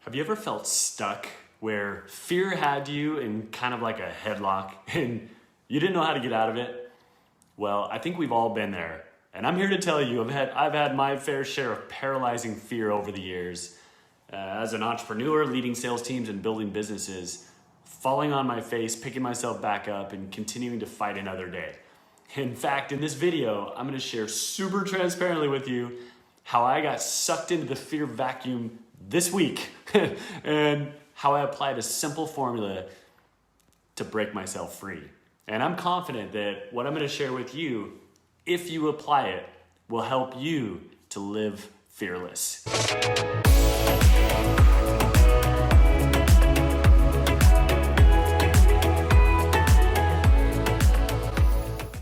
Have you ever felt stuck where fear had you in kind of like a headlock and you didn't know how to get out of it? Well, I think we've all been there. And I'm here to tell you, I've had my fair share of paralyzing fear over the years. As an entrepreneur, leading sales teams and building businesses, falling on my face, picking myself back up, and continuing to fight another day. In fact, in this video, I'm gonna share super transparently with you how I got sucked into the fear vacuum this week and how I applied a simple formula to break myself free. And I'm confident that what I'm gonna share with you, if you apply it, will help you to live fearless.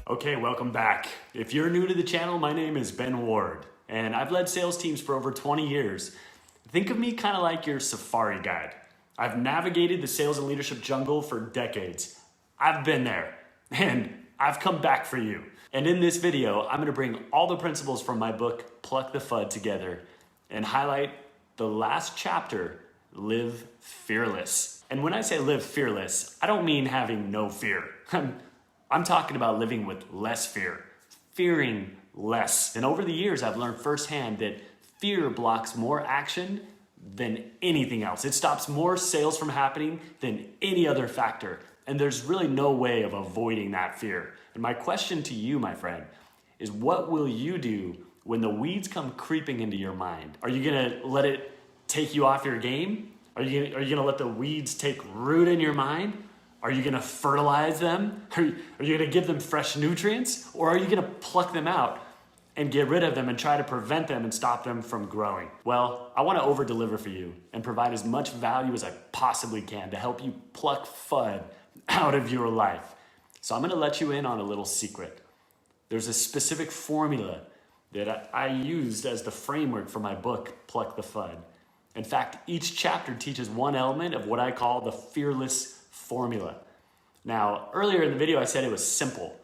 Okay, welcome back. If you're new to the channel, my name is Ben Ward, and I've led sales teams for over 20 years. Think of me kind of like your safari guide. I've navigated the sales and leadership jungle for decades. I've been there, and I've come back for you. And in this video, I'm gonna bring all the principles from my book, Pluck the FUD, together and highlight the last chapter, Live Fearless. And when I say live fearless, I don't mean having no fear. I'm talking about living with less fear, fearing less. And over the years, I've learned firsthand that fear blocks more action than anything else. It stops more sales from happening than any other factor. And there's really no way of avoiding that fear. And my question to you, my friend, is what will you do when the weeds come creeping into your mind? Are you gonna let it take you off your game? Are you gonna let the weeds take root in your mind? Are you gonna fertilize them? Are you gonna give them fresh nutrients? Or are you gonna pluck them out and get rid of them and try to prevent them and stop them from growing? Well, I wanna over-deliver for you and provide as much value as I possibly can to help you pluck FUD out of your life. So I'm gonna let you in on a little secret. There's a specific formula that I used as the framework for my book, Pluck the FUD. In fact, each chapter teaches one element of what I call the fearless formula. Now, earlier in the video, I said it was simple,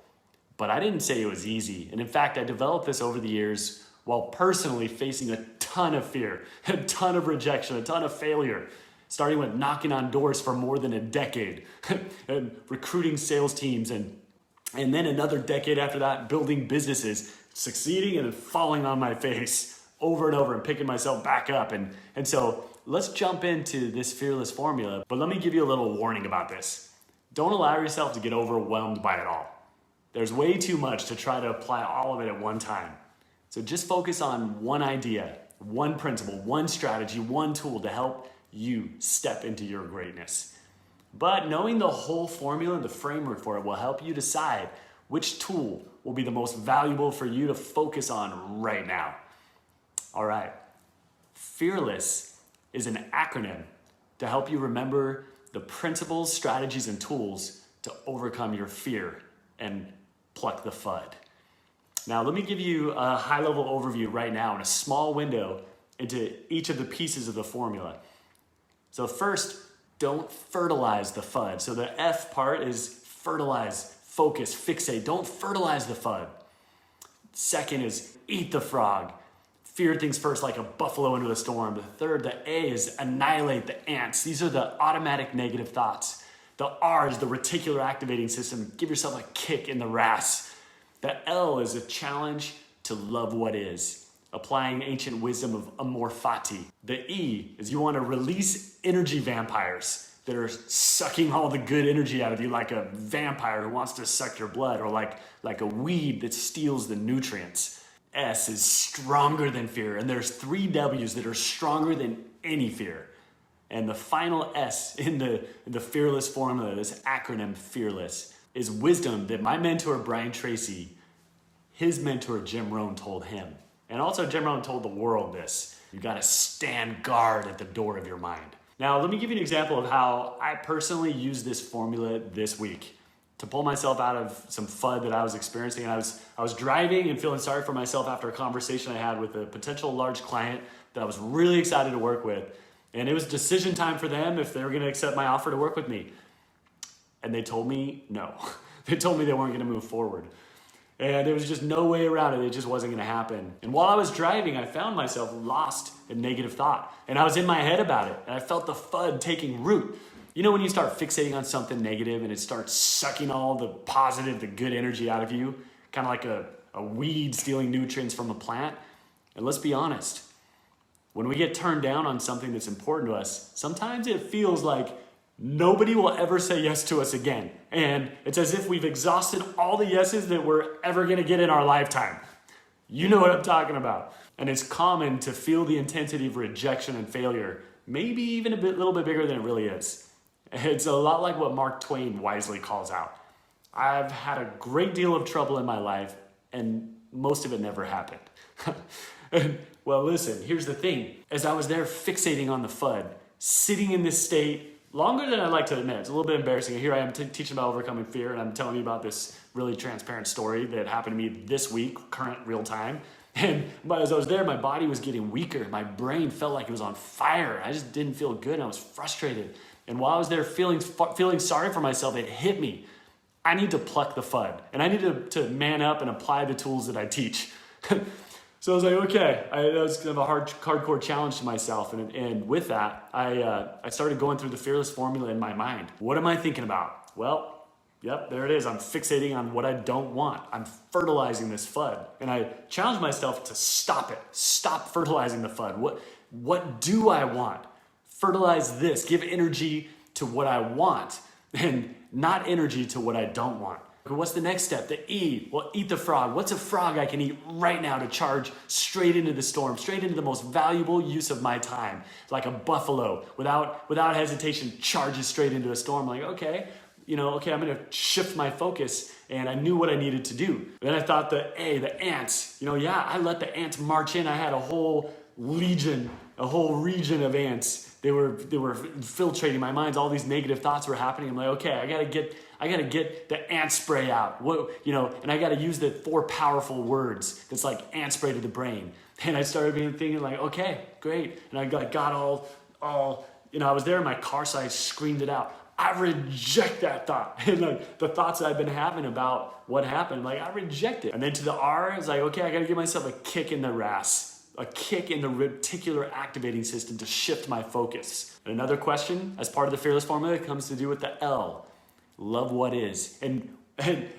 but I didn't say it was easy. And in fact, I developed this over the years while personally facing a ton of fear, a ton of rejection, a ton of failure, starting with knocking on doors for more than a decade and recruiting sales teams. And then another decade after that, building businesses, succeeding and then falling on my face over and over and picking myself back up. And so let's jump into this fearless formula, but let me give you a little warning about this. Don't allow yourself to get overwhelmed by it all. There's way too much to try to apply all of it at one time. So just focus on one idea, one principle, one strategy, one tool to help you step into your greatness. But knowing the whole formula and the framework for it will help you decide which tool will be the most valuable for you to focus on right now. All right, fearless is an acronym to help you remember the principles, strategies, and tools to overcome your fear and pluck the FUD. Now, let me give you a high-level overview right now in a small window into each of the pieces of the formula. So first, don't fertilize the FUD. So the F part is fertilize, focus, fixate. Don't fertilize the FUD. Second is eat the frog. Fear things first like a buffalo into the storm. The third, the A, is annihilate the ants. These are the automatic negative thoughts. The R is the reticular activating system. Give yourself a kick in the RAS. The L is a challenge to love what is, applying ancient wisdom of amor fati. The E is you want to release energy vampires that are sucking all the good energy out of you, like a vampire who wants to suck your blood, or like a weed that steals the nutrients. S is stronger than fear, and there's 3 W's that are stronger than any fear. And the final S in the fearless formula, this acronym fearless, is wisdom that my mentor Brian Tracy, his mentor Jim Rohn, told him. And also Jim Rohn told the world this: you gotta stand guard at the door of your mind. Now, let me give you an example of how I personally used this formula this week to pull myself out of some FUD that I was experiencing. And I was driving and feeling sorry for myself after a conversation I had with a potential large client that I was really excited to work with. And it was decision time for them if they were gonna accept my offer to work with me. And they told me no. They told me they weren't gonna move forward. And there was just no way around it. It just wasn't going to happen. And while I was driving, I found myself lost in negative thought. And I was in my head about it. And I felt the FUD taking root. You know when you start fixating on something negative and it starts sucking all the positive, the good energy out of you? Kind of like a weed stealing nutrients from a plant. And let's be honest. When we get turned down on something that's important to us, sometimes it feels like nobody will ever say yes to us again. And it's as if we've exhausted all the yeses that we're ever gonna get in our lifetime. You know what I'm talking about. And it's common to feel the intensity of rejection and failure, maybe even a little bit bigger than it really is. It's a lot like what Mark Twain wisely calls out. I've had a great deal of trouble in my life, and most of it never happened. Well, listen, here's the thing. As I was there fixating on the FUD, sitting in this state, longer than I'd like to admit. It's a little bit embarrassing. Here I am teaching about overcoming fear, and I'm telling you about this really transparent story that happened to me this week, current real time. And as I was there, my body was getting weaker. My brain felt like it was on fire. I just didn't feel good, and I was frustrated. And while I was there feeling sorry for myself, it hit me. I need to pluck the FUD, and I need to man up and apply the tools that I teach. So I was like, okay, that was kind of a hardcore challenge to myself. And with that, I started going through the fearless formula in my mind. What am I thinking about? Well, yep, there it is. I'm fixating on what I don't want. I'm fertilizing this FUD. And I challenged myself to stop it. Stop fertilizing the FUD. What do I want? Fertilize this. Give energy to what I want and not energy to what I don't want. What's the next step? The E. Well, eat the frog. What's a frog I can eat right now to charge straight into the storm, straight into the most valuable use of my time? Like a buffalo, without hesitation, charges straight into a storm. Like, okay, I'm going to shift my focus. And I knew what I needed to do. Then I thought the ants. I let the ants march in. I had a whole region of ants. They were infiltrating my mind. All these negative thoughts were happening. I'm like, okay, I gotta get the ant spray out. And I gotta use the 4 powerful words. That's like ant spray to the brain. And I started thinking like, okay, great. And I got all I was there in my car, so I screamed it out. I reject that thought. And like the thoughts that I've been having about what happened, like I reject it. And then to the R, I was like, okay, I gotta give myself a kick in the RAS. A kick in the reticular activating system to shift my focus. And another question, as part of the fearless formula, comes to do with the L. Love what is. And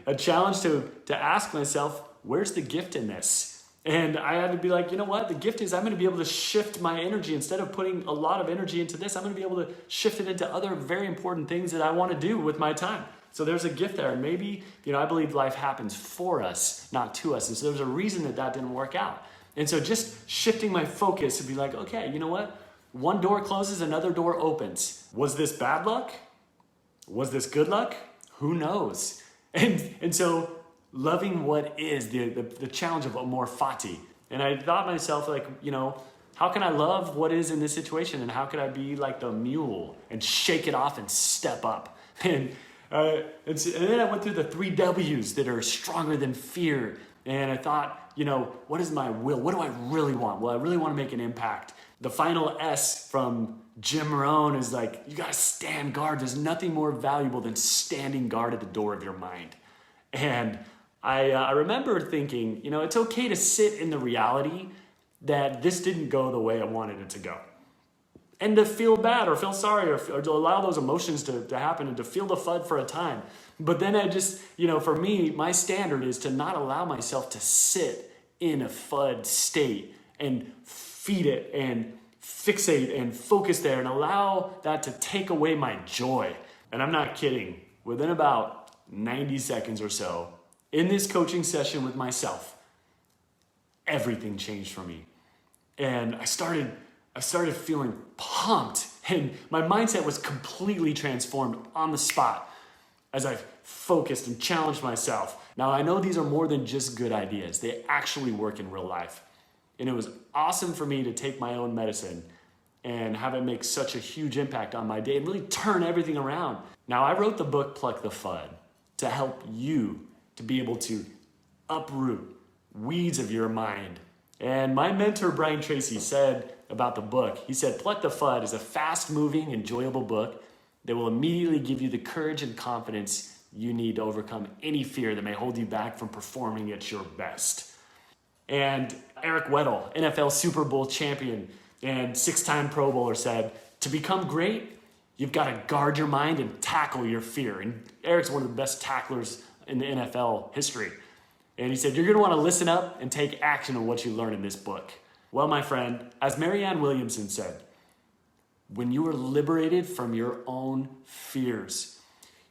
a challenge to ask myself, where's the gift in this? And I had to be like, you know what? The gift is I'm going to be able to shift my energy. Instead of putting a lot of energy into this, I'm going to be able to shift it into other very important things that I want to do with my time. So there's a gift there. And maybe, I believe life happens for us, not to us. And so there's a reason that didn't work out. And so just shifting my focus to be like, okay, you know what? One door closes, another door opens. Was this bad luck? Was this good luck? Who knows? And so loving what is, the challenge of amor fati. And I thought myself like, how can I love what is in this situation? And how could I be like the mule and shake it off and step up? And then I went through the 3 W's that are stronger than fear. And I thought, what is my will? What do I really want? Well, I really want to make an impact. The final S from Jim Rohn is like, you got to stand guard. There's nothing more valuable than standing guard at the door of your mind. And I remember thinking, it's okay to sit in the reality that this didn't go the way I wanted it to go. And to feel bad or feel sorry or to allow those emotions to happen and to feel the FUD for a time. But then I just, for me, my standard is to not allow myself to sit in a FUD state and feed it and fixate and focus there and allow that to take away my joy. And I'm not kidding. Within about 90 seconds or so, in this coaching session with myself, everything changed for me. And I started feeling pumped, and my mindset was completely transformed on the spot as I focused and challenged myself. Now, I know these are more than just good ideas. They actually work in real life. And it was awesome for me to take my own medicine and have it make such a huge impact on my day and really turn everything around. Now, I wrote the book, Pluck the FUD, to help you to be able to uproot weeds of your mind. And my mentor, Brian Tracy, said about the book, he said, Pluck the FUD is a fast-moving, enjoyable book that will immediately give you the courage and confidence you need to overcome any fear that may hold you back from performing at your best. And Eric Weddle, NFL Super Bowl champion and 6-time Pro Bowler, said, to become great, you've got to guard your mind and tackle your fear. And Eric's one of the best tacklers in the NFL history. And he said, you're going to want to listen up and take action on what you learn in this book. Well, my friend, as Marianne Williamson said, when you are liberated from your own fears,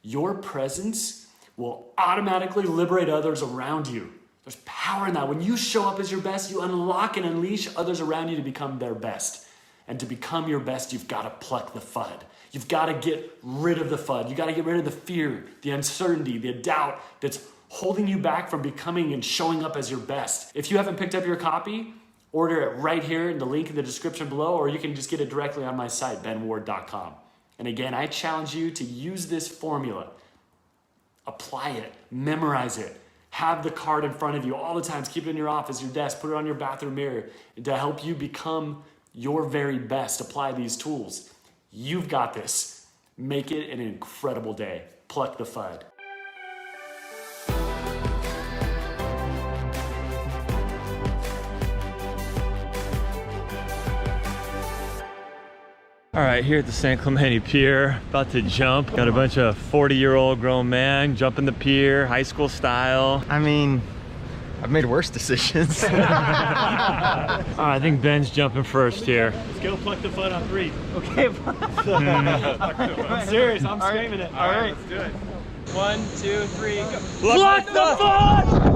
your presence will automatically liberate others around you. There's power in that. When you show up as your best, you unlock and unleash others around you to become their best. And to become your best, you've got to pluck the FUD. You've got to get rid of the FUD. You've got to get rid of the fear, the uncertainty, the doubt that's holding you back from becoming and showing up as your best. If you haven't picked up your copy, order it right here in the link in the description below, or you can just get it directly on my site, benward.com. And again, I challenge you to use this formula. Apply it, memorize it. Have the card in front of you all the time. Keep it in your office, your desk, put it on your bathroom mirror to help you become your very best. Apply these tools. You've got this. Make it an incredible day. Pluck the FUD. All right, here at the San Clemente Pier, about to jump. Got a bunch of 40-year-old grown men jumping the pier, high school style. I mean, I've made worse decisions. I think Ben's jumping first here. Let's go pluck the FUD on 3. Okay. I'm serious, I'm screaming it. All right, let's do it. 1, 2, 3, go. Pluck the FUD!